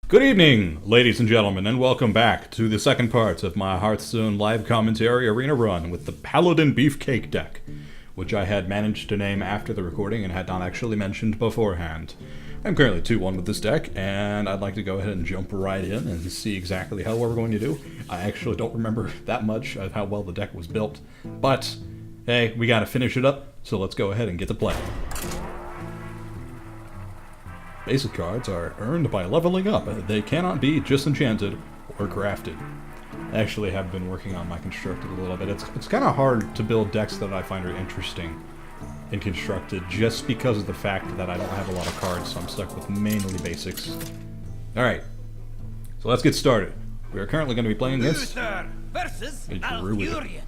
Good evening, ladies and gentlemen, and welcome back to the second part of my Hearthstone live commentary arena run with the Paladin Beefcake deck, which I had managed to name after the recording and had not actually mentioned beforehand. I'm currently 2-1 with this deck, and I'd like to go ahead and jump right in and see exactly how we're going to do. I actually don't remember that much of how well the deck was built, but hey, we gotta finish it up, so let's go ahead and get to play. Basic cards are earned by leveling up. They cannot be disenchanted or crafted. I actually have been working on my constructed a little bit. It's kind of hard to build decks that I find are interesting in constructed just because of the fact that I don't have a lot of cards, so I'm stuck with mainly basics. Alright, so let's get started. We are currently going to be playing against a Druid.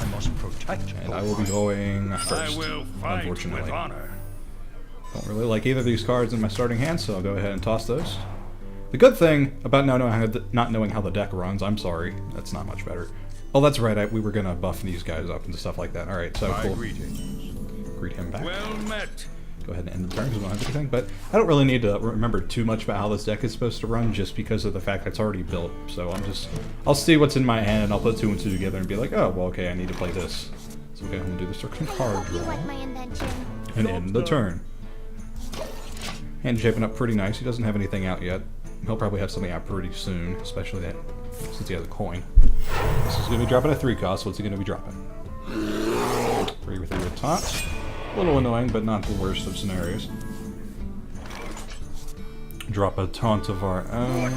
I must protect, and I will be going first, unfortunately. Don't really like either of these cards in my starting hand, so I'll go ahead and toss those. The good thing about not knowing how the deck runs, I'm sorry, that's not much better. Oh, that's right, we were gonna buff these guys up and stuff like that. Alright, so cool. Greet him back. Well met. Go ahead and end the turn because we don't have anything, but I don't really need to remember too much about how this deck is supposed to run just because of the fact that it's already built. So I'll see what's in my hand and I'll put 2 and 2 together and be like, oh, well, okay, I need to play this. So we'll go ahead and do the circle card draw and end the turn. Hand's shaping up pretty nice. He doesn't have anything out yet. He'll probably have something out pretty soon, especially that since he has a coin. This is going to be dropping at 3 cost. What's he going to be dropping? 3 with 3 with taunt. A little annoying, but not the worst of scenarios. Drop a taunt of our own.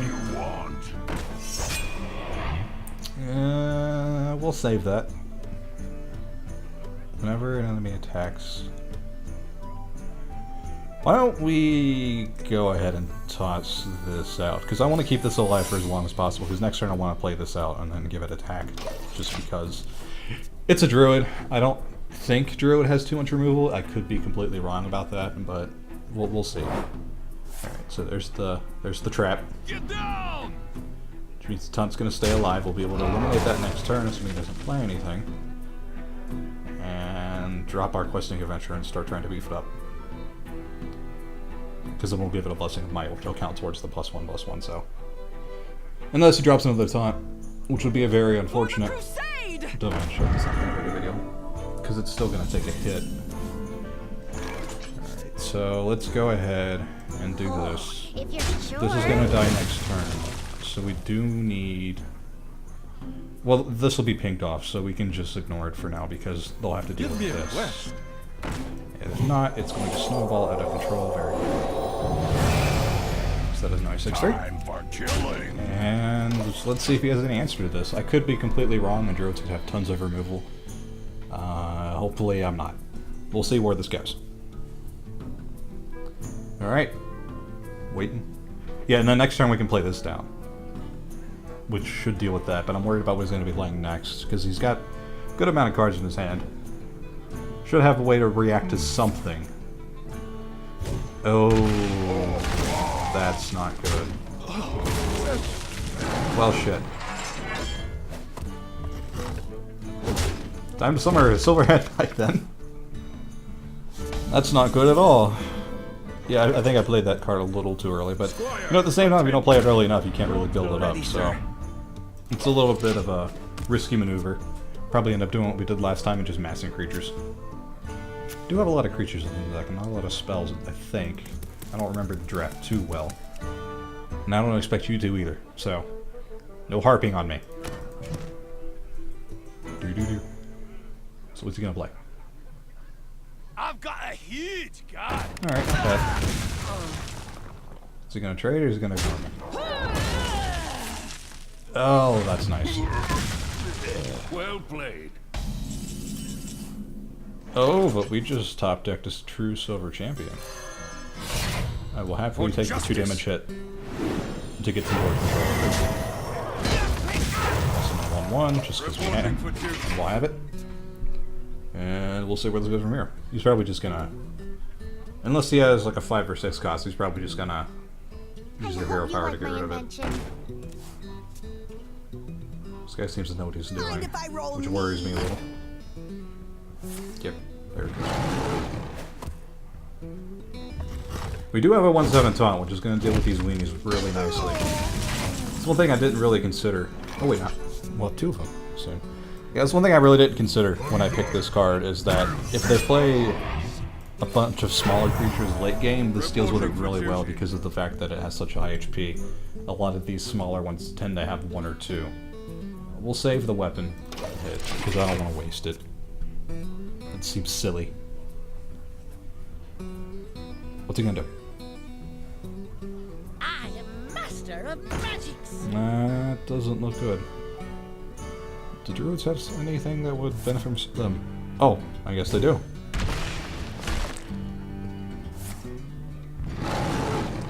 We'll save that. Whenever an enemy attacks. Why don't we go ahead and toss this out? Because I want to keep this alive for as long as possible, because next turn I want to play this out and then give it attack. Just because it's a Druid. I don't think Druid has too much removal. I could be completely wrong about that, but we'll see. Alright, so there's the trap. Get down! Which means the taunt's going to stay alive. We'll be able to eliminate that next turn, assuming he doesn't play anything. And drop our Questing Adventure and start trying to beef it up. Because then we'll give it a Blessing of Might, which will count towards the +1/+1, so. Unless he drops another taunt, which would be a very unfortunate. Don't mind showing this on the video, because it's still going to take a hit. Alright, so let's go ahead and do this. This is going to die next turn, so we do need. Well, this will be pinked off, so we can just ignore it for now, because they'll have to deal with this. If not, it's going to snowball out of control very quickly. So that is nice 6-3. And let's see if he has any answer to this. I could be completely wrong, and Druids could have tons of removal. Hopefully I'm not. We'll see where this goes. Alright. Waiting. Yeah, and then next turn we can play this down. Which should deal with that, but I'm worried about what he's going to be playing next, because he's got a good amount of cards in his hand. Should have a way to react to something. Oh, that's not good. Well, shit. Time to summon a Silverhead Pike then. That's not good at all. Yeah, I think I played that card a little too early, but you know, at the same time, if you don't play it early enough, you can't really build it up, so it's a little bit of a risky maneuver. Probably end up doing what we did last time and just massing creatures. I do have a lot of creatures in the deck, and not a lot of spells, I think. I don't remember the draft too well. And I don't expect you to either, so no harping on me. So what's he gonna play? I've got a huge card. Alright, not bad. Is he gonna trade or is he gonna ignore me? Oh, that's nice. Well played. Oh, but we just top decked a true silver champion. I will happily take the 2 damage hit to get some board control. Summon 1/1, just because we can. And we'll have it. And we'll see where this goes from here. He's probably just gonna. Unless he has like a 5 or 6 cost, he's probably just gonna use the hero power to get rid of it. This guy seems to know what he's doing, which worries me a little. Yep, there it goes. We do have a 1/7 taunt, which is going to deal with these weenies really nicely. That's one thing I didn't really consider. Oh wait, not. We'll have 2 of them soon. Yeah, that's one thing I really didn't consider when I picked this card, is that if they play a bunch of smaller creatures late game, this deals with it really well because of the fact that it has such high HP. A lot of these smaller ones tend to have 1 or 2. We'll save the weapon hit, because I don't want to waste it. It seems silly. What's he gonna do? I am master of magics. That doesn't look good. Do druids have anything that would benefit them? Oh, I guess they do.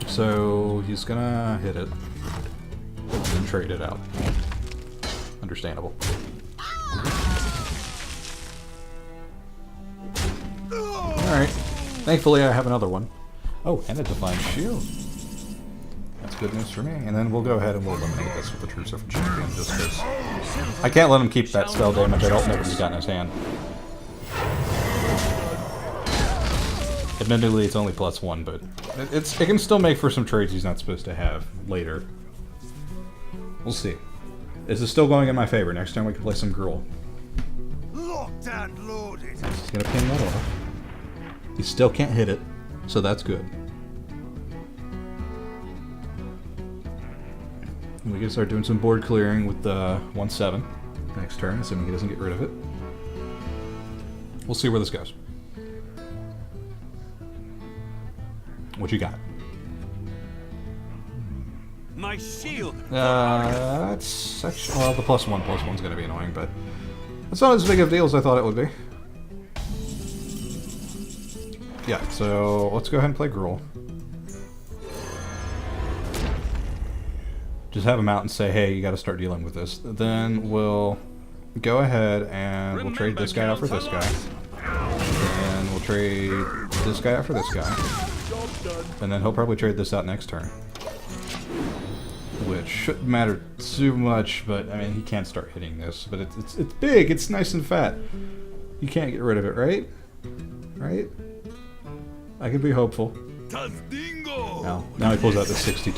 So he's gonna hit it and then trade it out. Understandable. Alright. Thankfully I have another one. Oh, and a divine shield. That's good news for me. And then we'll go ahead and we'll eliminate this with the True Surfer Champion, just because I can't let him keep that spell damage. I don't know what he's got in his hand. Admittedly, it's only +1, but it can still make for some trades he's not supposed to have later. We'll see. This is still going in my favor. Next time we can play some Gruul. Locked and loaded. He's gonna ping that off. He still can't hit it, so that's good. We can start doing some board clearing with the 1/7 next turn, assuming he doesn't get rid of it. We'll see where this goes. What you got? My shield. That's actually, well, the +1/+1's gonna be annoying, but it's not as big of a deal as I thought it would be. Yeah, so let's go ahead and play Gruul. Just have him out and say, hey, you gotta start dealing with this. Then we'll go ahead and we'll trade this guy out for this guy. And we'll trade this guy out for this guy. And then he'll probably trade this out next turn. Which shouldn't matter too much, but I mean, he can't start hitting this. But it's big, it's nice and fat. You can't get rid of it, right? Right? I can be hopeful. Now he pulls out the 60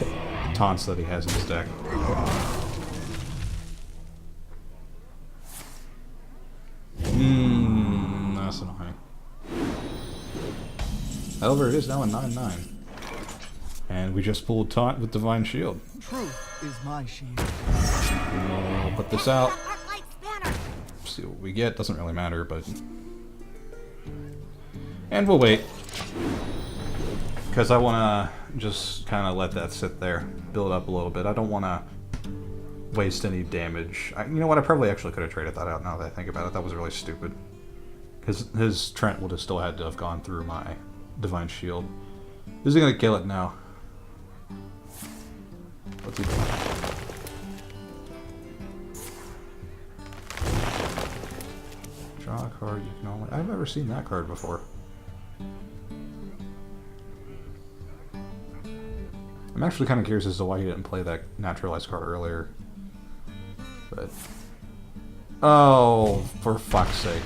taunts that he has in his deck. That's annoying. However, it is now a 9/9. And we just pulled taunt with Divine Shield. Truth is my shield. We'll put this out. See what we get. Doesn't really matter, but... And we'll wait. Because I want to just kind of let that sit there. Build up a little bit. I don't want to waste any damage. You know what? I probably actually could have traded that out now that I think about it. That was really stupid. Because his Trent would have still had to have gone through my Divine Shield. Is he going to kill it now? What's he doing? Draw a card you can only... I've never seen that card before. I'm actually kind of curious as to why he didn't play that naturalized card earlier. But... Oh, for fuck's sake.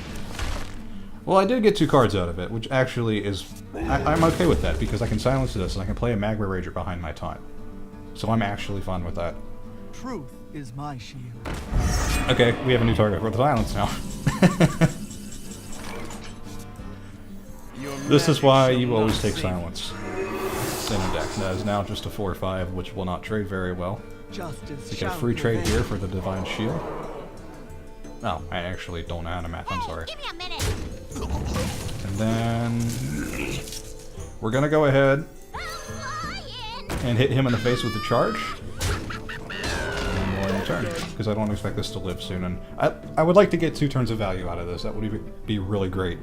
Well, I did get 2 cards out of it, which actually is... I'm okay with that, because I can silence this and I can play a Magma Rager behind my taunt. So I'm actually fine with that. Truth is my shield. Okay, we have a new target for the silence now. This is why you always take silence in a deck. That is now just a 4/5, which will not trade very well. Justice You get a free trade here for the Divine Shield. Oh, I actually don't know how to math, I'm sorry. Give me a minute. And then... We're gonna go ahead and hit him in the face with the charge. And we'll end the turn, because I don't expect this to live soon. And I would like to get 2 turns of value out of this. That would be really great.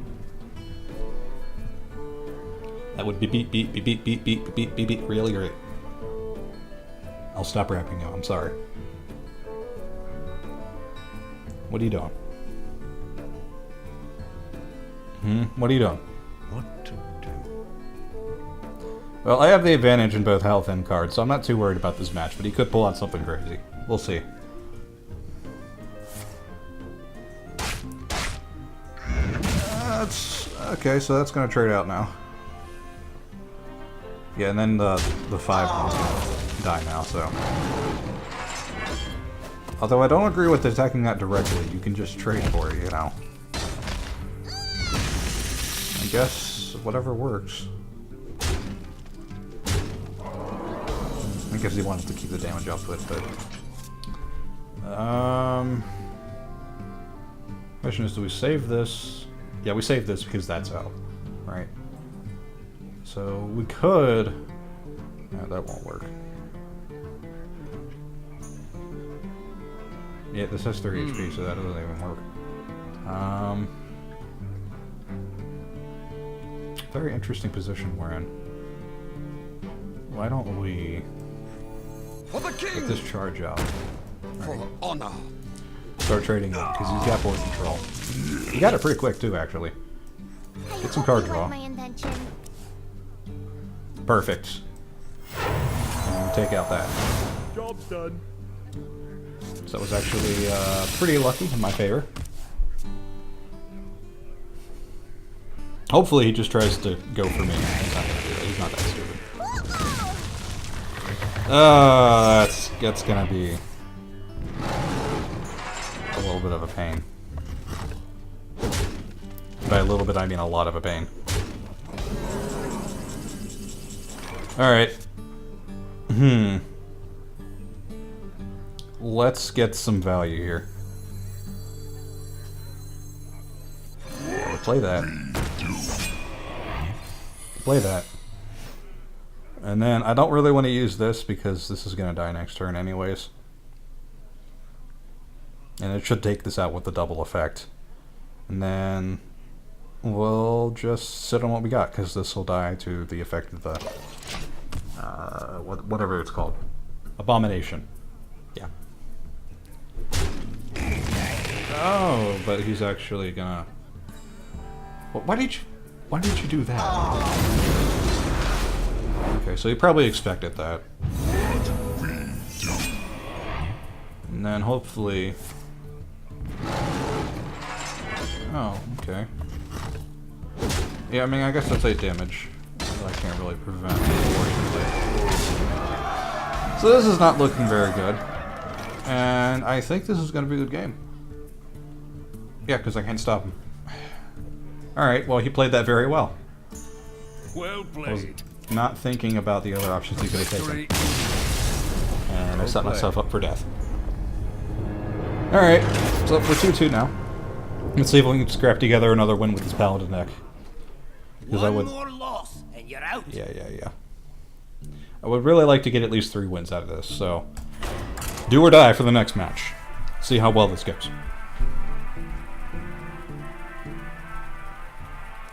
That would be beat really great. I'll stop rapping now, I'm sorry. What are you doing? What are you doing? What to do? Well, I have the advantage in both health and cards, so I'm not too worried about this match, but he could pull out something crazy. We'll see. Okay, so that's gonna trade out now. Yeah, and then the 5 one's gonna die now, so. Although I don't agree with attacking that directly, you can just trade for it, you know. I guess whatever works. I guess he wanted to keep the damage output, but question is, do we save this? Yeah, we save this because that's out, right? So we could. Yeah, that won't work. Yeah, this has 3 HP, so that doesn't even work. Very interesting position we're in. Why don't we For the king! get this charge out? For honor! Start trading it, because he's got board control. He got it pretty quick, too, actually. Get some card draw. My invention. Perfect. And take out that. Job's done. So that was actually pretty lucky in my favor. Hopefully he just tries to go for me. He's not gonna do it. He's not that stupid. That's gonna be a little bit of a pain. By a little bit, I mean a lot of a pain. Alright. Let's get some value here. We'll play that. Play that. And then, I don't really want to use this because this is going to die next turn anyways. And it should take this out with the double effect. And then we'll just sit on what we got, because this will die to the effect of the whatever it's called. Abomination. Yeah. Oh, but he's actually gonna. Why did you do that? Okay, so he probably expected that. And then hopefully. Oh, okay. Yeah, I mean, I guess that's 8 damage. That I can't really prevent, unfortunately. So this is not looking very good. And I think this is going to be a good game. Yeah, because I can't stop him. Alright, well, he played that very well. Well I was played. not thinking about the other options he could have taken. And I set myself up for death. Alright, so we're 2-2 now. Let's see if we can scrap together another win with this Paladin deck. Because I would. More loss, and you're out. Yeah. I would really like to get at least 3 wins out of this, so. Do or die for the next match. See how well this goes.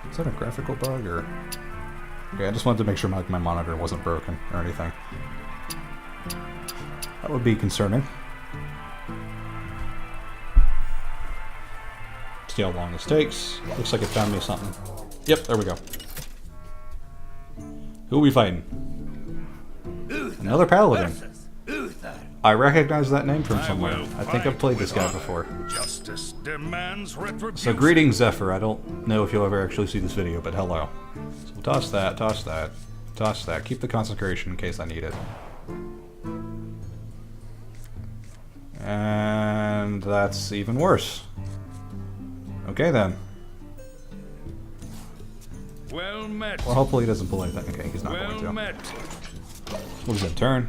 Is that a graphical bug, or? Okay, I just wanted to make sure my monitor wasn't broken or anything. That would be concerning. See how long this takes. Looks like it found me something. Yep, there we go. Who are we fighting? Another Paladin. I recognize that name from somewhere. I think I've played this guy before. Justice demands retribution. So greetings, Zephyr. I don't know if you'll ever actually see this video, but hello. So we'll toss that, toss that, toss that. Keep the concentration in case I need it. And that's even worse. Okay then. Well met. Well, hopefully he doesn't pull anything. Okay, he's not going to. Well met. What is that, turn?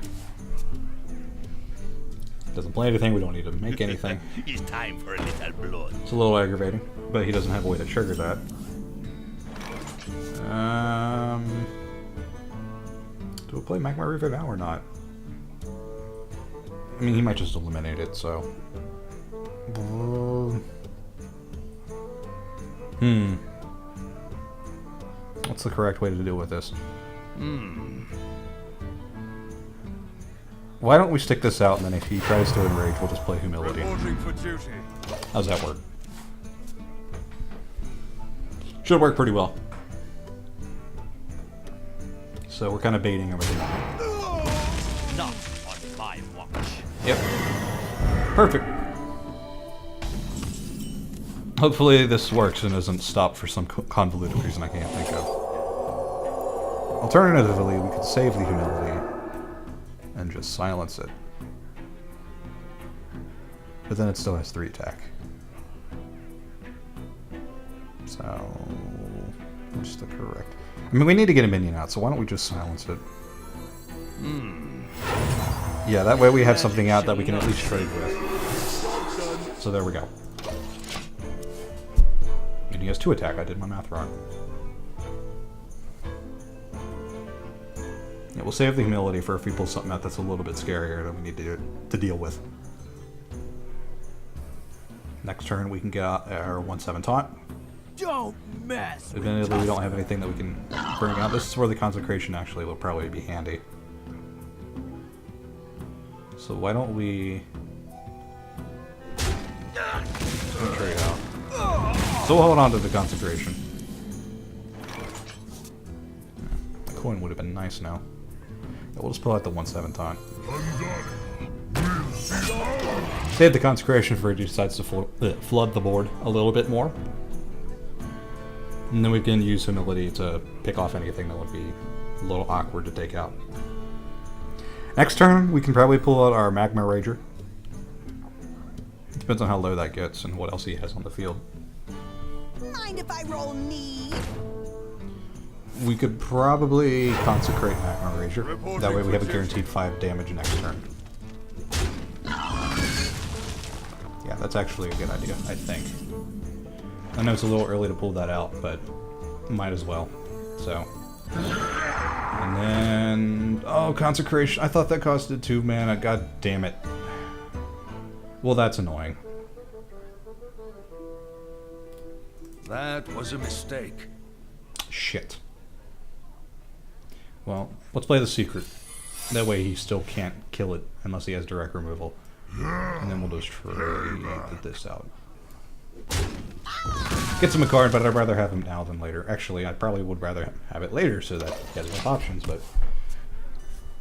Doesn't play anything, we don't need to make anything. It's time for a little blood. It's a little aggravating, but he doesn't have a way to trigger that. Do we play Magma River now or not? I mean, he might just eliminate it, so. What's the correct way to deal with this? Why don't we stick this out, and then if he tries to enrage, we'll just play Humility. Reporting for duty. How's that work? Should work pretty well. So we're kind of baiting everything. Not on my watch. Yep. Perfect. Hopefully this works and isn't stopped for some convoluted reason I can't think of. Alternatively, we could save the humility and just silence it. But then it still has 3 attack. So, what's the correct? I mean, we need to get a minion out, so why don't we just silence it? Yeah, that way we have something out that we can at least trade with. So there we go. And he has 2 attack, I did my math wrong. Yeah, we'll save the humility for if we pull something out that's a little bit scarier that we need to deal with. Next turn we can get our 1/7 taunt. Don't mess. Admittedly, we don't have anything that we can bring out. This is where the consecration actually will probably be handy. So why don't we trade out? So we'll hold on to the consecration. The coin would have been nice now. We'll just pull out the 1/7 taunt. Save the consecration for he decides to flood the board a little bit more. And then we can use humility to pick off anything that would be a little awkward to take out. Next turn, we can probably pull out our Magma Rager. Depends on how low that gets and what else he has on the field. Mind if I roll knee? We could probably consecrate Magma Rager. That way we have a guaranteed 5 damage next turn. Yeah, that's actually a good idea, I think. I know it's a little early to pull that out, but might as well. So. And then... Oh, consecration. I thought that costed 2 mana. God damn it. Well, that's annoying. That was a mistake. Shit. Well, let's play the secret. That way he still can't kill it unless he has direct removal. And then we'll just trade this out. Gets him a card, but I'd rather have him now than later. Actually, I probably would rather have it later so that he has less options, but...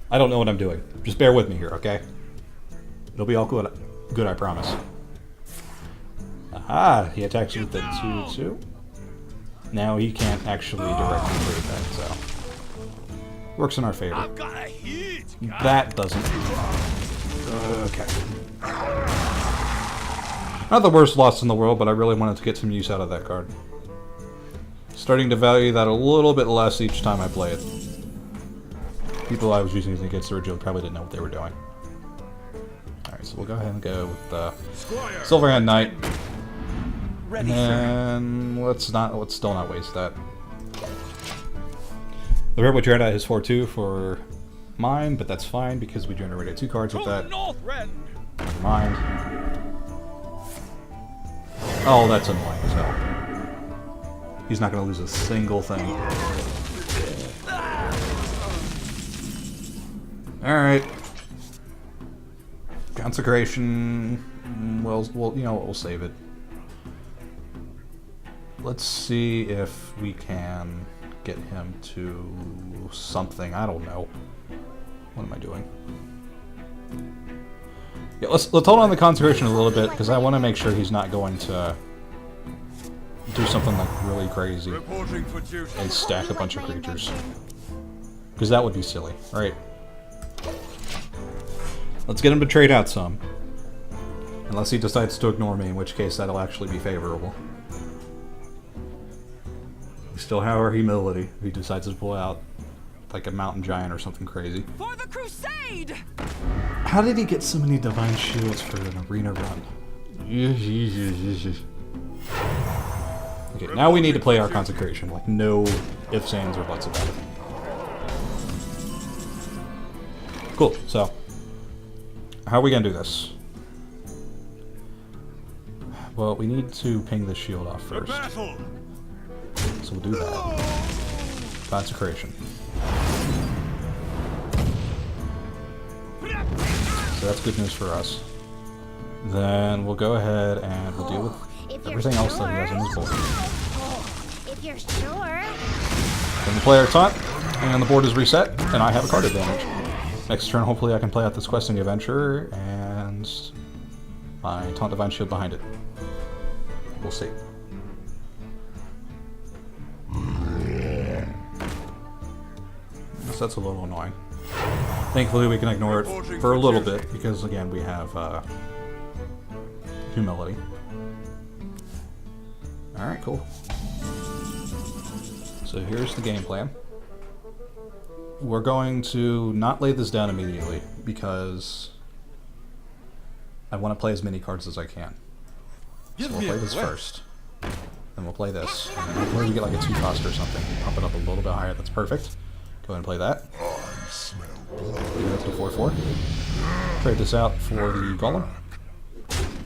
I don't know what I'm doing. Just bear with me here, okay? It'll be all good, I promise. Aha! He attacks with the 2/2. Now he can't actually directly trade that, so... Works in our favor. I've got a huge guy. That doesn't. Okay. Not the worst loss in the world, but I really wanted to get some use out of that card. Starting to value that a little bit less each time I play it. People I was using it against originally probably didn't know what they were doing. Alright, so we'll go ahead and go with the Silverhand Knight. And let's still not waste that. The Red would generate out his 4/2 for mine, but that's fine because we generated 2 cards with that. Never mind. Oh, that's annoying as hell. He's not going to lose a single thing. Alright. Consecration. Well, you know what, we'll save it. Let's see if we can get him to something. I don't know. What am I doing? Yeah, let's hold on the consecration a little bit because I want to make sure he's not going to do something like really crazy and stack a bunch of creatures. Because that would be silly, right? Let's get him to trade out some. Unless he decides to ignore me, in which case that'll actually be favorable. We still have our humility if he decides to pull out like a mountain giant or something crazy. For the crusade! How did he get so many divine shields for an arena run? Okay, now we need to play our consecration. Like, no ifs, ands, or buts about it. Cool, so how are we gonna do this? Well, we need to ping the shield off first. So we'll do that. Consecration. So that's good news for us. Then we'll go ahead and we'll deal with everything else that he has on his board. If you're sure. Then we play our taunt, and the board is reset, and I have a card advantage. Next turn, hopefully I can play out this questing adventure, and my Taunt Divine Shield behind it. We'll see. so that's a little annoying. Thankfully, we can ignore it for a little bit, because, again, we have humility. Alright, cool. So here's the game plan. We're going to not lay this down immediately, because I want to play as many cards as I can. So we'll play this first. Then we'll play this. And hopefully we get like a 2-cost or something. Pump it up a little bit higher, that's perfect. Go ahead and play that. That's a 4-4. Trade this out for the Golem.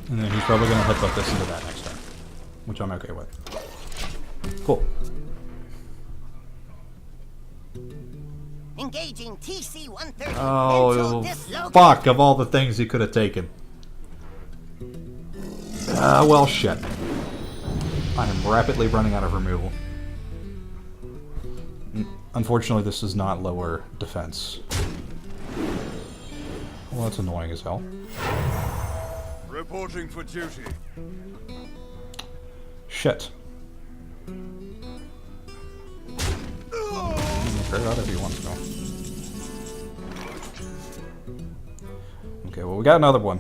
And then he's probably going to headbutt this into that next turn. Which I'm okay with. Cool. Engaging TC-130. Oh, fuck, of all the things he could have taken. Well, shit. I am rapidly running out of removal. Unfortunately, this does not lower defense. Well, that's annoying as hell. Reporting for duty. Shit. Try it out if he wants to. Okay, well, we got another one.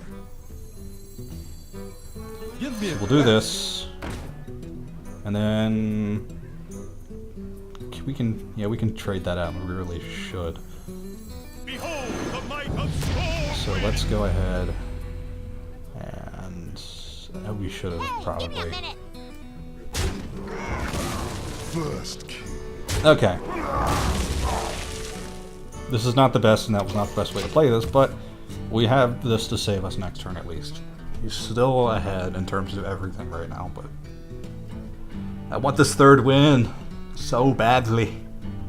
So we'll do this. And then we can trade that out. We really should. Behold the might of storm. So let's go ahead and we should have probably. First kill. Okay. This is not the best, and that was not the best way to play this, but we have this to save us next turn at least. He's still ahead in terms of everything right now, but I want this third win so badly,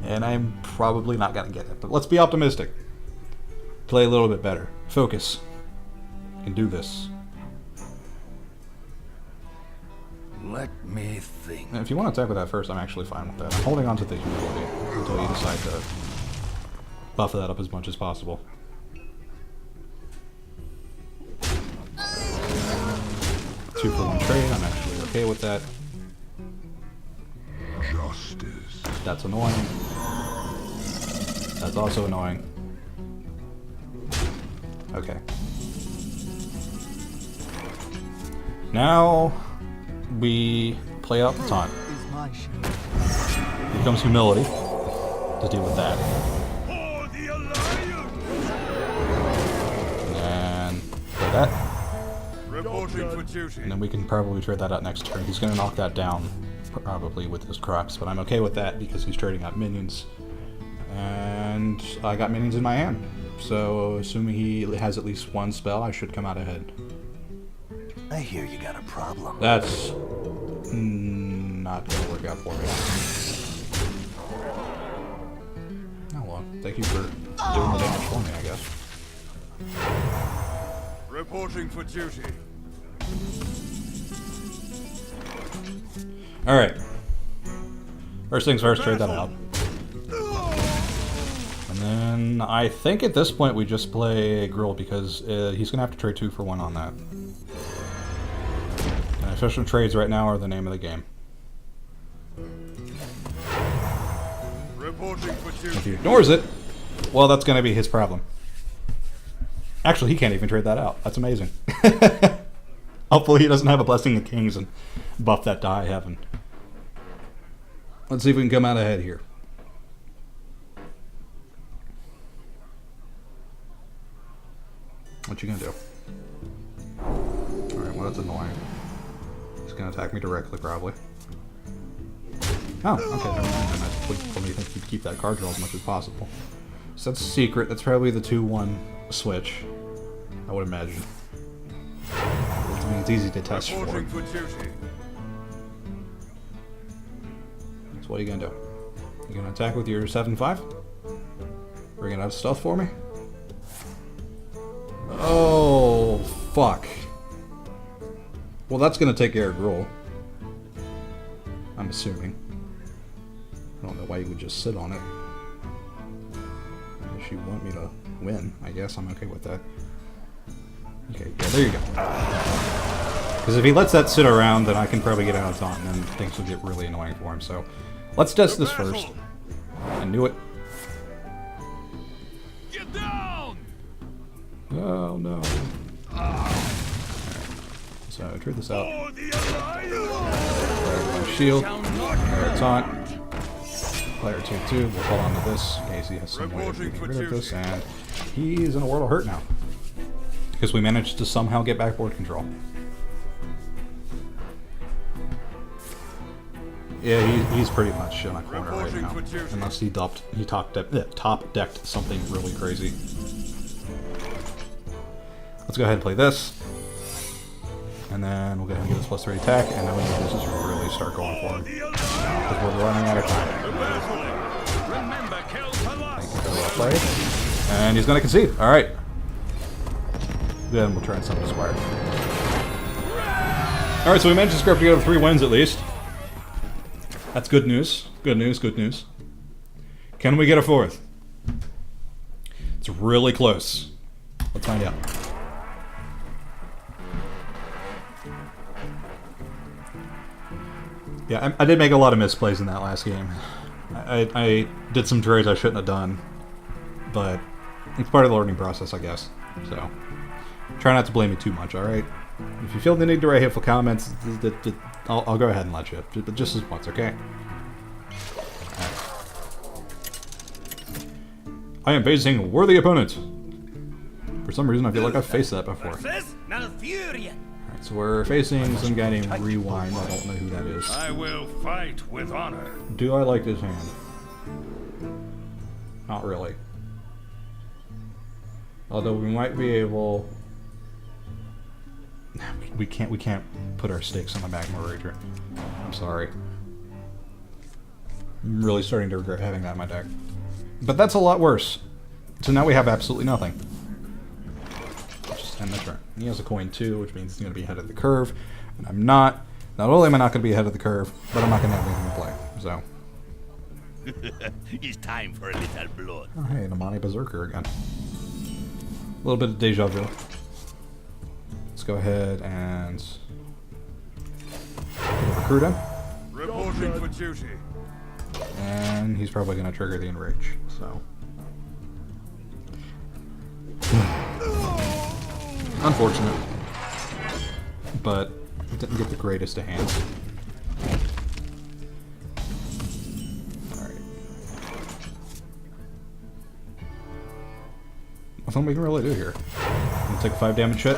and I'm probably not going to get it. But let's be optimistic. Play a little bit better. Focus. You can do this. Let me think. And if you want to attack with that first, I'm actually fine with that. I'm holding on to the humility until you decide to buff that up as much as possible. Two for one trade, I'm actually okay with that. Justice. That's annoying. That's also annoying. Okay. Now we play out the taunt. Is my shield. Here comes humility to deal with that. For the Alliance. And play that. Reporting for duty. And then we can probably trade that out next turn. He's going to knock that down, probably with his Crux, but I'm okay with that because he's trading out minions. And I got minions in my hand. So, assuming he has at least one spell, I should come out ahead. I hear you got a problem. That's not going to work out for me. Oh well, thank you for doing the damage for me, I guess. Reporting for duty. Alright. First things first, trade that out. And then I think at this point we just play Gruul because he's going to have to trade 2 for 1 on that. And efficient trades right now are the name of the game. Reporting for duty. If he ignores it, well, that's going to be his problem. Actually, he can't even trade that out. That's amazing. Hopefully he doesn't have a Blessing of Kings and buff that to high heaven. Let's see if we can come out ahead here. What you gonna do? Alright, well that's annoying. He's gonna attack me directly, probably. Oh, okay, never mind. Then that's what made me think he'd keep that card draw as much as possible. So that's a secret. That's probably the 2-1 switch, I would imagine. I mean, it's easy to test for. Reporting for duty. So what are you gonna do? You gonna attack with your 7-5? Bring it out of stealth for me? Oh, fuck. Well, that's gonna take care of Gruul. I'm assuming. I don't know why you would just sit on it. Unless you want me to win, I guess. I'm okay with that. Okay, yeah, there you go. Because if he lets that sit around, then I can probably get out of taunt, and then things will get really annoying for him. So, let's test this first. I knew it. Oh no. So trade this out. For the Alliance! Player 1 shield. Player taunt. Player 2-2. We'll hold on to this in case he has some way of getting rid of this, and he's in a world of hurt now. Because we managed to somehow get back board control. Yeah, he's pretty much in a corner right now. Unless he top decked something really crazy. Let's go ahead and play this. And then we'll go ahead and get this +3 attack, and then we need to just really start going for him. Because we're running out of time. Thank you for the well play. And he's going to concede. Alright. Then we'll try and summon a squire. Alright, so we managed to scrap together 3 wins at least. That's good news. Good news, good news. Can we get a 4th? It's really close. Let's find out. Yeah, I did make a lot of misplays in that last game. I did some trades I shouldn't have done. But it's part of the learning process, I guess. So, try not to blame me too much, alright? If you feel the need to write hateful comments, I'll go ahead and let you. But just as once, okay? Right. I am facing a worthy opponent. For some reason, I feel like I've faced that before. Alright, so we're facing some guy named Rewind. I don't know who that is. I will fight with honor. Do I like this hand? Not really. Although we might be able... We can't put our stakes on the Magma Rager. I'm sorry. I'm really starting to regret having that in my deck. But that's a lot worse. So now we have absolutely nothing. Just end the turn. He has a coin too, which means he's going to be ahead of the curve. And I'm not. Not only am I not going to be ahead of the curve, but I'm not going to have anything to play. So. It's time for a little blood. Oh hey, Namani Berserker again. A little bit of deja vu. Let's go ahead and recruit him. Reporting for duty. And he's probably going to trigger the enrage, so. Unfortunate. But didn't get the greatest of hands. Alright. Nothing we can really do here. We'll take a 5 damage hit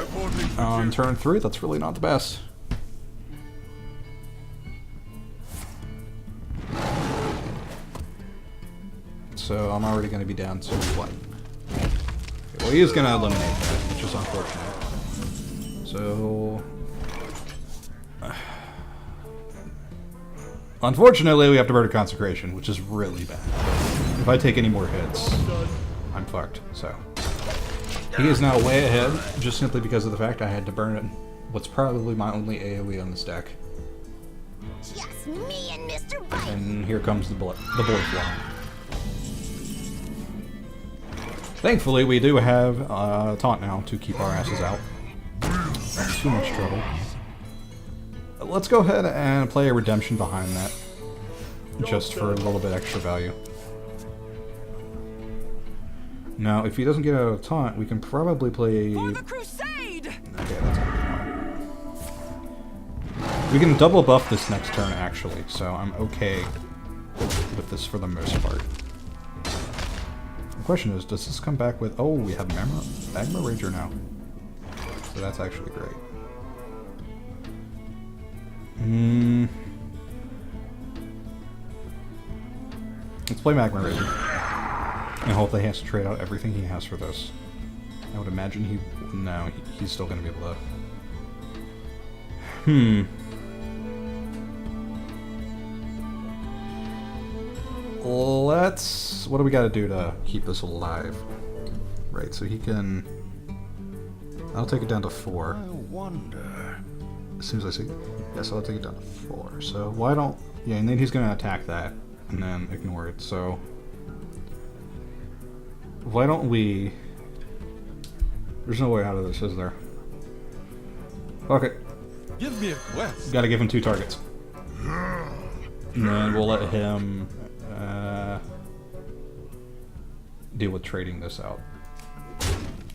on turn 3. That's really not the best. So I'm already going to be down to what? Okay, well, he is going to eliminate that, which is unfortunate. So... unfortunately, we have to burn a Consecration, which is really bad. If I take any more hits, I'm fucked, so... He is now way ahead, just simply because of the fact I had to burn it. What's probably my only AoE on this deck. Just me and Mr. Right. And here comes the boy flying. Thankfully, we do have taunt now to keep our asses out. Not too much trouble. Let's go ahead and play a redemption behind that, just for a little bit extra value. Now, if he doesn't get a taunt, we can probably play... For the crusade! Okay, that's gonna be fine. We can double buff this next turn, actually, so I'm okay with this for the most part. The question is, does this come back with... oh, we have Magma Ranger now. So that's actually great. Let's play Magma Ranger. And hope that he has to trade out everything he has for this. I would imagine he... no, he's still going to be able to... Let's... what do we got to do to keep this alive? Right, so he can... I'll take it down to 4. I wonder. As soon as I see... yeah, so I'll take it down to 4. So why don't... yeah, and then he's going to attack that. And then ignore it, so... why don't we... there's no way out of this, is there? Okay. Give me a quest. Gotta give him 2 targets. And then we'll let him... deal with trading this out.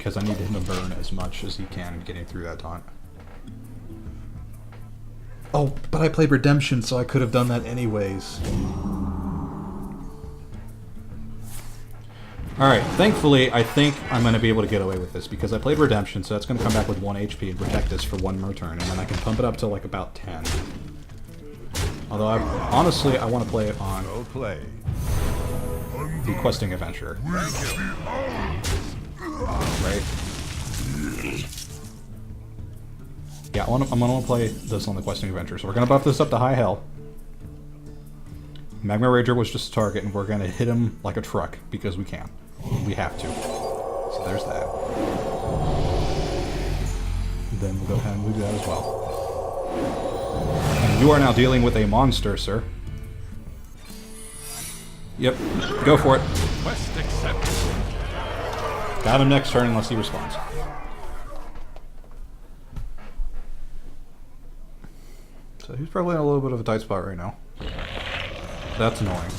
because I need him to burn as much as he can getting through that taunt. Oh, but I played Redemption, so I could have done that anyways. Alright, thankfully, I think I'm going to be able to get away with this, because I played Redemption, so that's going to come back with 1 HP and protect us for 1 more turn, and then I can pump it up to like about 10. Although, honestly, I want to play it on the Questing Adventure. Right? Yeah, I'm going to play this on the Questing Adventure, so we're going to buff this up to High Hell. Magma Rager was just a target, and we're going to hit him like a truck, because we can. We have to. So there's that. Then we'll go ahead and do that as well. And you are now dealing with a monster, sir. Yep, go for it. Quest accepted. Got him next turn unless he responds. So he's probably in a little bit of a tight spot right now. That's annoying.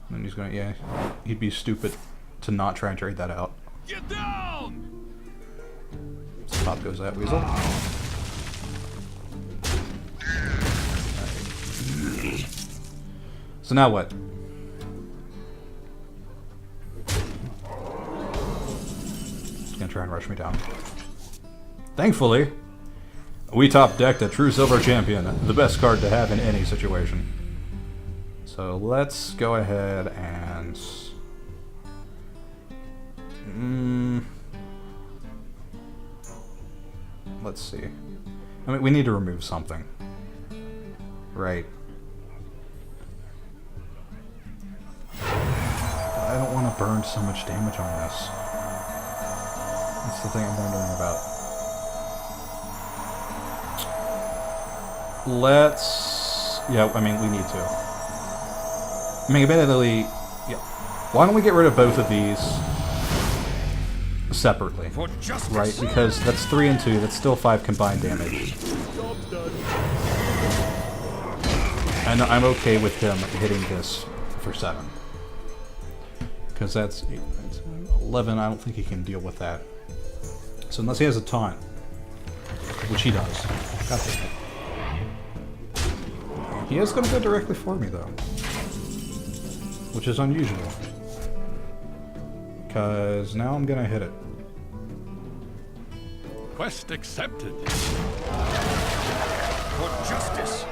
And he's gonna, yeah, he'd be stupid to not try and trade that out. Get down! So top goes that weasel. Right. So now what? He's gonna try and rush me down. Thankfully, we top decked a True Silver Champion, the best card to have in any situation. So let's go ahead and... let's see. I mean, we need to remove something. Right. I don't want to burn so much damage on this. That's the thing I'm wondering about. Let's... yeah, I mean, we need to. I mean, admittedly, yeah. Why don't we get rid of both of these separately? Right, because that's 3 and 2, that's still 5 combined damage. And I'm okay with him hitting this for 7. Because that's 8, 11, I don't think he can deal with that. So unless he has a taunt, which he does. God damn it. He is going to go directly for me, though. Which is unusual. Because now I'm going to hit it. Quest accepted. For justice.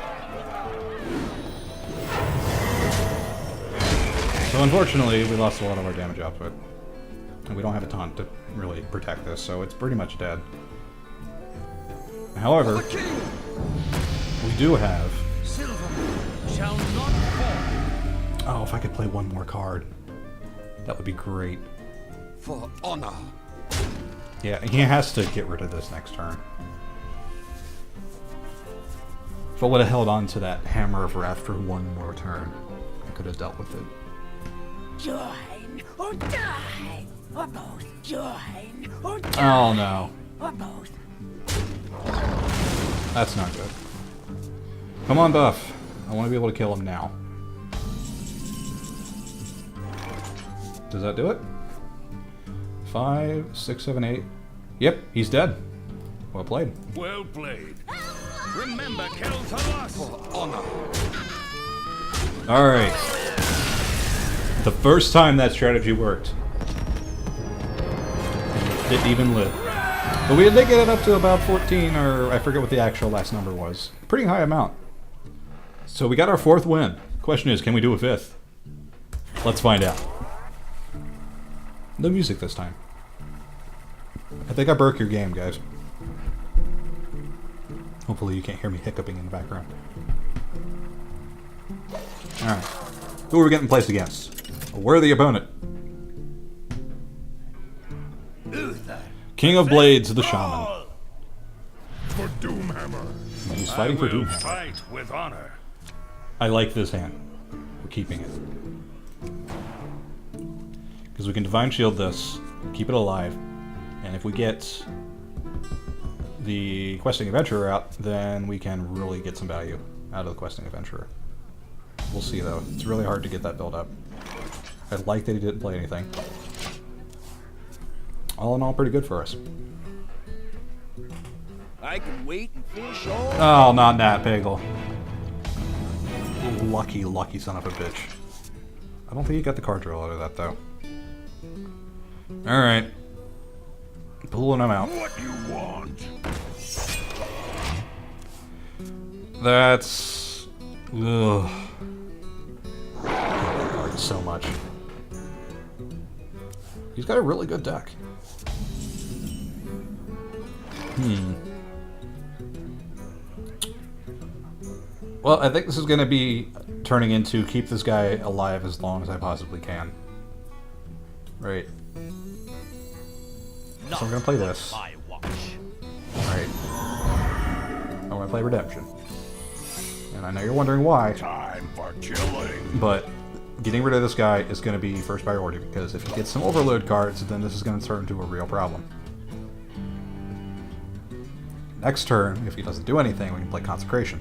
So unfortunately, we lost a lot of our damage output. And we don't have a taunt to really protect this, so it's pretty much dead. However, we do have... Shall not fall. oh, if I could play one more card. That would be great. For honor. Yeah, he has to get rid of this next turn. If I would have held on to that Hammer of Wrath for one more turn, I could have dealt with it. Join or die, or both. Join or die. Oh no. Or both. That's not good. Come on, Buff. I want to be able to kill him now. Does that do it? 5, 6, 7, 8. Yep, he's dead. Well played. Well played. Remember, kills a loss. For honor. Alright. The first time that strategy worked. Didn't even live. But we did get it up to about 14, or I forget what the actual last number was. Pretty high amount. So we got our 4th win. Question is, can we do a 5th? Let's find out. No music this time. I think I broke your game, guys. Hopefully you can't hear me hiccuping in the background. Alright. Who are we getting placed against? A worthy opponent. King of Blades, the Shaman. For Doomhammer. He's fighting for Doomhammer. Fight with honor. I like this hand. We're keeping it. Because we can Divine Shield this, keep it alive, and if we get the Questing Adventurer out, then we can really get some value out of the Questing Adventurer. We'll see though. It's really hard to get that build up. I like that he didn't play anything. All in all, pretty good for us. I can wait and fish all. Oh, not that Pagel. Lucky, lucky son of a bitch. I don't think you got the card draw out of that, though. Alright. Pulling them out. What you want? That's... Ugh. Hurts so much. He's got a really good deck. Well, I think this is going to be turning into keep this guy alive as long as I possibly can. Right. So I'm going to play this. Right. I'm going to play Redemption. And I know you're wondering why. Time for killing. But getting rid of this guy is going to be first priority, because if he gets some overload cards, then this is going to turn into a real problem. Next turn, if he doesn't do anything, we can play Consecration.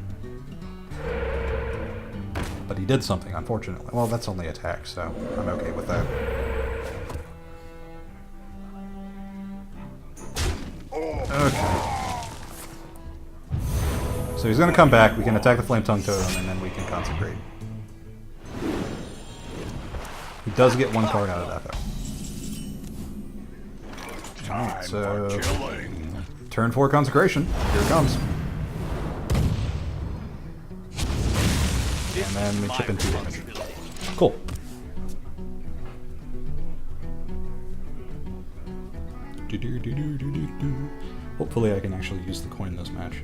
But he did something, unfortunately. Well, that's only attack, so I'm okay with that. Okay. So he's going to come back, we can attack the Flame Tongue Totem, and then we can Consecrate. He does get one card out of that, though. Alright, so... Turn 4 Consecration. Here it comes. And then we chip in 2 damage. Cool. Hopefully I can actually use the coin this match.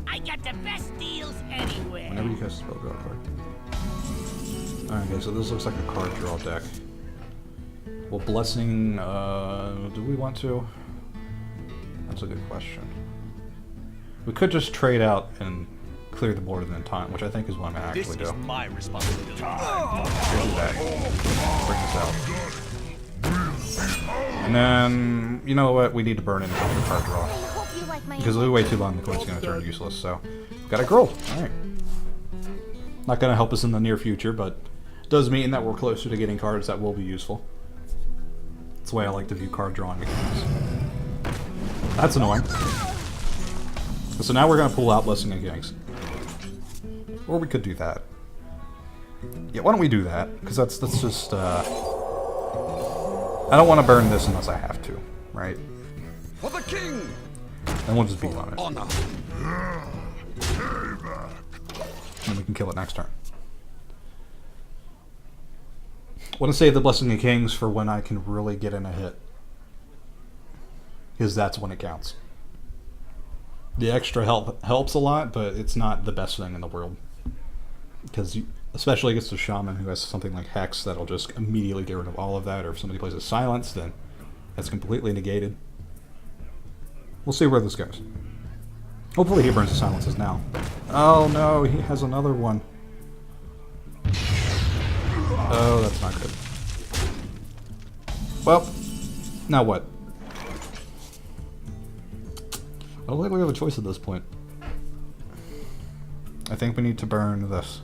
I got the best deals anywhere. Whenever you cast a spell, draw a card. Alright, okay, so this looks like a card draw deck. Well, Blessing, do we want to? That's a good question. We could just trade out and clear the board in time, which I think is what I'm going to actually do. This is my responsibility. Do that. Bring this out. And then, you know what? We need to burn in after card draw. I hope you like my Because if we wait too long, the coin's going to turn useless, so... Got a girl! Alright. Not going to help us in the near future, but it does mean that we're closer to getting cards that will be useful. That's the way I like to view card drawing mechanics. That's annoying. So now we're going to pull out Blessing of Kings. Or we could do that. Yeah, why don't we do that? Because that's just, I don't want to burn this unless I have to, right? For the king! Then we'll just beat on it. Honor. And we can kill it next turn. I want to save the Blessing of Kings for when I can really get in a hit. Because that's when it counts. The extra help helps a lot, but it's not the best thing in the world. Because, especially against a Shaman who has something like Hex that'll just immediately get rid of all of that, or if somebody plays a Silence, then that's completely negated. We'll see where this goes. Hopefully he burns the Silences now. Oh no, he has another one. Oh, that's not good. Well, now what? I don't think we have a choice at this point. I think we need to burn this.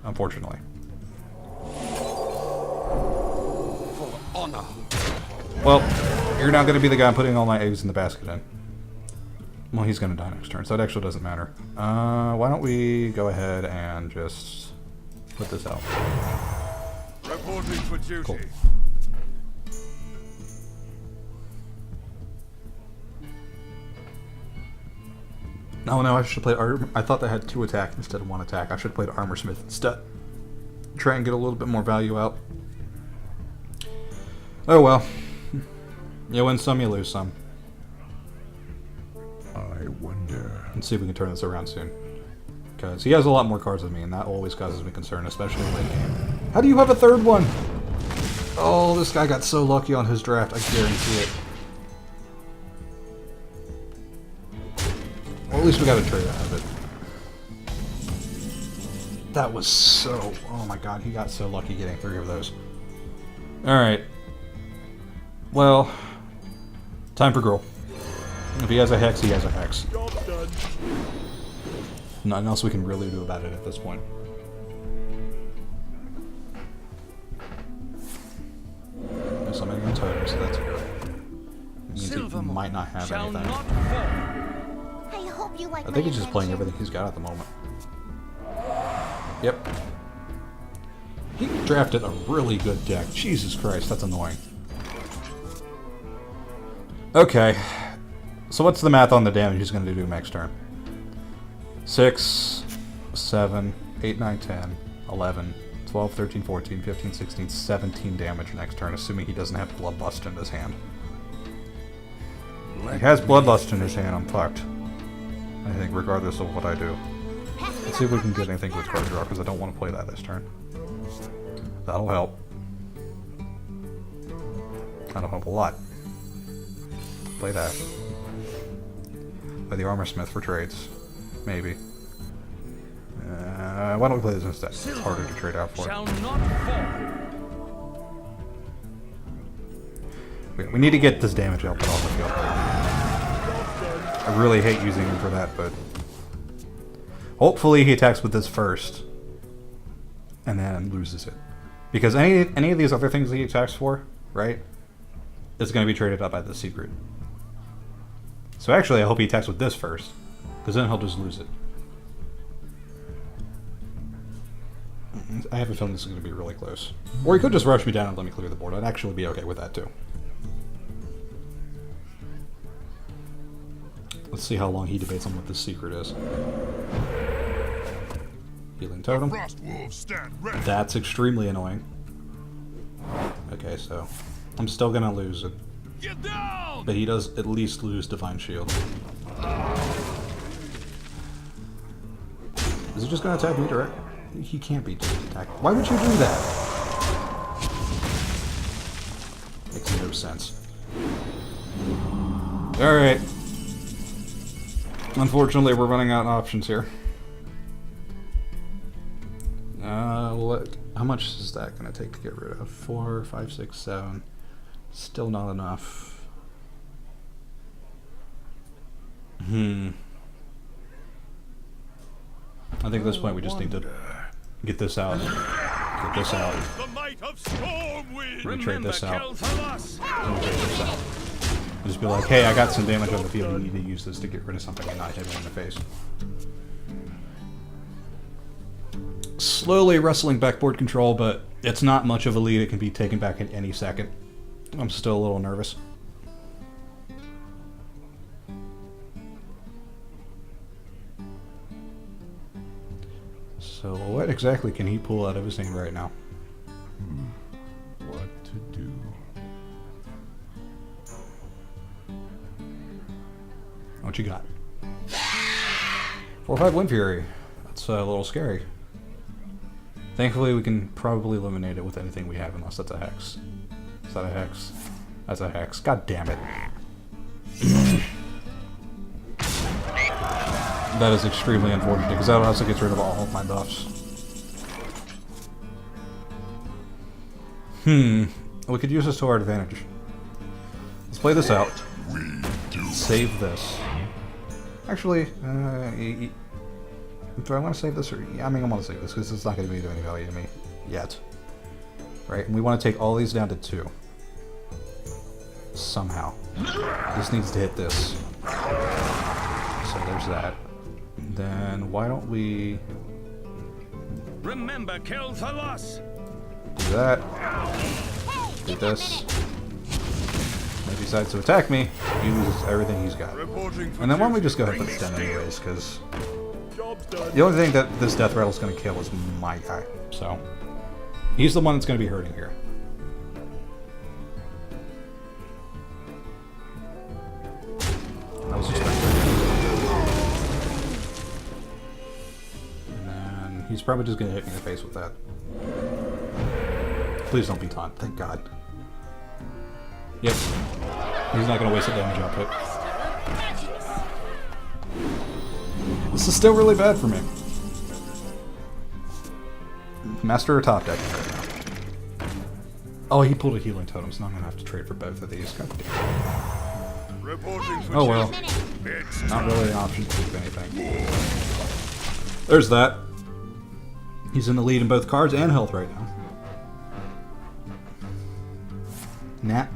Unfortunately. For honor. Well, you're not going to be the guy I'm putting all my eggs in the basket in. Well, he's going to die next turn, so it actually doesn't matter. Why don't we go ahead and just put this out. Reporting for duty. Cool. Oh no, I should play Armor. I thought they had 2 attack instead of 1 attack. I should have played Armor Smith instead. Try and get a little bit more value out. Oh well. You win some, you lose some. I wonder. Let's see if we can turn this around soon. Because he has a lot more cards than me, and that always causes me concern, especially late game. How do you have a 3rd one? Oh, this guy got so lucky on his draft, I guarantee it. Well, at least we got a trade out of it. That was so... Oh my god, he got so lucky getting 3 of those. Alright. Well, time for Girl. If he has a Hex, he has a Hex. Job done. Nothing else we can really do about it at this point. totem, so that's good. Means he might not have shall anything. not fall. I hope you like I think my he's just playing invention. everything he's got at the moment. Yep. He drafted a really good deck. Jesus Christ, that's annoying. Okay. So what's the math on the damage he's going to do next turn? 6, 7, 8, 9, 10, 11, 12, 13, 14, 15, 16, 17 damage next turn, assuming he doesn't have Bloodlust in his hand. He has Bloodlust in his hand, I'm fucked. I think, regardless of what I do. Let's see if we can get anything with card draw, because I don't want to play that this turn. That'll help. That'll help a lot. Play that. Play the Armor Smith for trades. Maybe. Why don't we play this instead? It's harder to trade out for. Shall not fall. We need to get this damage output off the field. I really hate using him for that, but hopefully he attacks with this first and then loses it. Because any of these other things he attacks for, right, is going to be traded up by the secret. So actually, I hope he attacks with this first, because then he'll just lose it. I have a feeling this is going to be really close. Or he could just rush me down and let me clear the board. I'd actually be okay with that, too. Let's see how long he debates on what this secret is. Healing Totem. That's extremely annoying. Okay, so I'm still going to lose it. Get down! But he does at least lose Divine Shield. Is he just going to attack me direct? He can't be just attack. Why would you do that? Makes no sense. Alright. Unfortunately, we're running out of options here. How much is that going to take to get rid of? 4, 5, 6, 7. Still not enough. I think at this point we just need to get this out. Get this out. The might of storm wind. And trade this out. Kill Thalas. And trade this out. And just be like, hey, I got some damage on the field. You need to use this to get rid of something and not hit me in the face. Slowly wrestling backboard control, but it's not much of a lead. It can be taken back at any second. I'm still a little nervous. So what exactly can he pull out of his hand right now? What to do? What you got? 4/5 Wind Fury. That's a little scary. Thankfully, we can probably eliminate it with anything we have, unless that's a hex. Is that a hex? That's a hex. God damn it. That is extremely unfortunate, because that also gets rid of all of my buffs. We could use this to our advantage. Let's play this out. Save this. Actually, do I want to save this? Or yeah, I mean, I want to save this, because it's not going to be of any value to me yet. Right? And we want to take all these down to 2. Somehow. This needs to hit this. So there's that. Then why don't we Remember, kill Thalas. do that? Do this. And if he decides to attack me, he loses everything he's got. And then why don't we just go ahead and put this down anyways, because the only thing that this Death Rattle is going to kill is my guy. So he's the one that's going to be hurting here. I was expecting. And then he's probably just going to hit me in the face with that. Please don't be taunt. Thank God. Yep. He's not going to waste a damage output. This is still really bad for me. Master or top deck right now. Oh, he pulled a healing totem, so now I'm going to have to trade for both of these. God damn. Oh well. Not really an option to keep anything. There's that. He's in the lead in both cards and health right now. Nap.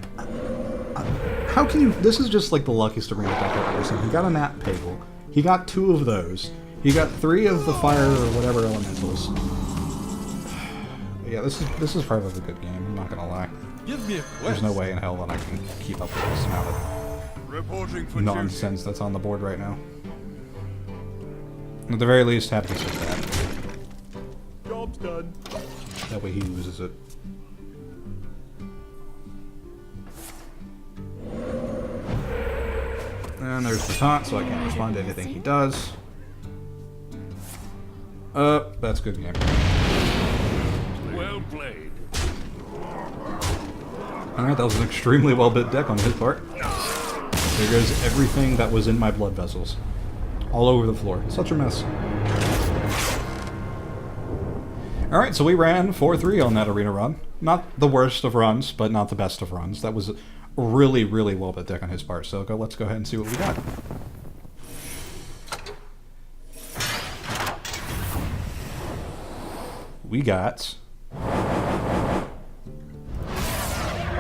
how can you... This is just like the luckiest arena deck I've ever seen. He got a Nat Pagel. He got 2 of those. He got 3 of the fire or whatever elementals. Yeah, this is probably a good game, I'm not gonna lie. Give me a quest. There's no way in hell that I can keep up with this amount of Reporting for nonsense that's on the board right now. At the very least, happy to sit that. Job's done. That way he loses it. And there's the taunt, so I can't respond to anything he does. That's good game. Well played. Alright, that was an extremely well-bit deck on his part. There goes everything that was in my blood vessels. All over the floor. Such a mess. Alright, so we ran 4-3 on that arena run. Not the worst of runs, but not the best of runs. That was a really, really well-bit deck on his part, so let's go ahead and see what we got. We got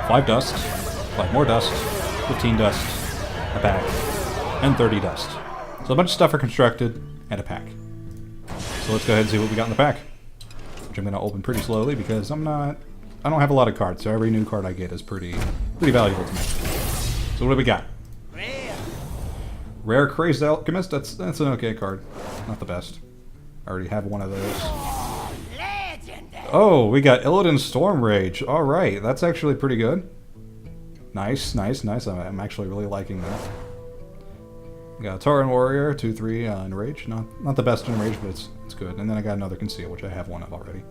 5 dust, 5 more dust, 15 dust, a pack, and 30 dust. So a bunch of stuff are constructed, and a pack. So let's go ahead and see what we got in the pack. Which I'm going to open pretty slowly because I don't have a lot of cards, so every new card I get is pretty valuable to me. So what do we got? Rare Crazed Alchemist, that's an okay card. Not the best. I already have one of those. Oh, we got Illidan Storm Rage. Alright, that's actually pretty good. Nice, nice, nice. I'm actually really liking that. We got a Tauren Warrior, 2-3 in Rage. Not the best in Rage, but it's good. And then I got another Conceal, which I have one of already.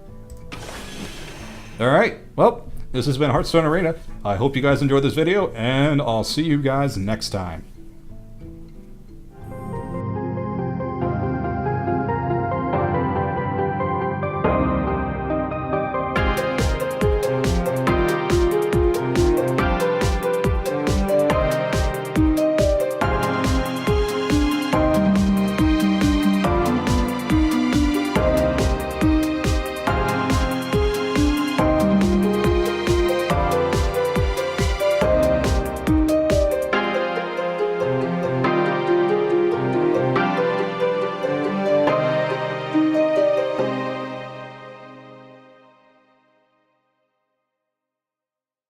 Alright, well, this has been Hearthstone Arena. I hope you guys enjoyed this video, and I'll see you guys next time.